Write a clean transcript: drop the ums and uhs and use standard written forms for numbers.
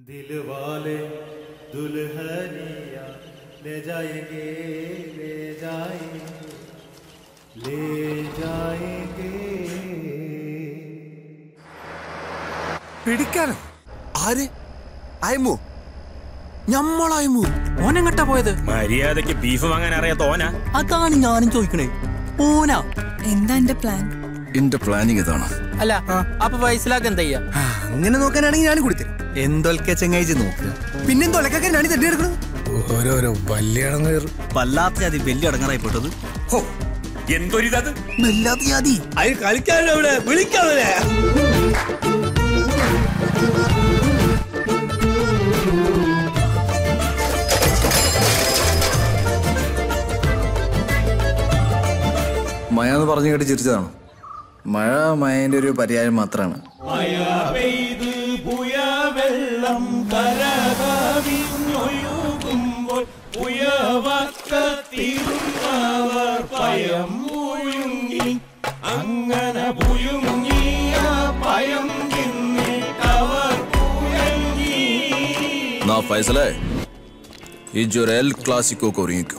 दिलवाले दुल्हनिया ले जाएंगे ले जाएंगे ले जाएंगे പിടിക്കാനോ? ആര്? അയമു? ഞമ്മളായമു? ഓനെങ്ങട്ടാ പോയത്? മര്യാദക്ക് ബീഫ് വാങ്ങാൻ അറിയാത്ത ഓനാ? അതാണ് ഞാനും ചോദിക്കണേ. ഓനാ? എന്താ എന്റെ പ്ലാൻ? എന്റെ പ്ലാനിങ് ഇതാണ്. അല്ല അപ്പൊ വയസ്സിലാക്ക് എന്താ ചെയ്യാ? അങ്ങനെ നോക്കാനാണെങ്കിൽ ഞാൻ കൊടുത്തരും. എന്തൊക്കെ ചെങ്ങായിച്ച് നോക്കുക. പിന്നെന്തൊലക്കൊക്കെ ഞാൻ തെറ്റിയെടുക്കണം. ഓരോരോ വല്യാടങ്ങ വല്ലാത്ത ജാതി വലിയ അടങ്ങറായിപ്പെട്ടത്. എന്തൊരിതത്? വല്ലാത്ത ജാതി. അത് കളിക്കാനവിടെ വിളിക്കാതെ. മഴ എന്ന് പറഞ്ഞു കേട്ട് ചിരിച്ചതാണ്. മഴ മഴന്റെ ഒരു പര്യായം മാത്രമാണ്. ना फैसला है ये जो रेल क्लासिको को रिंक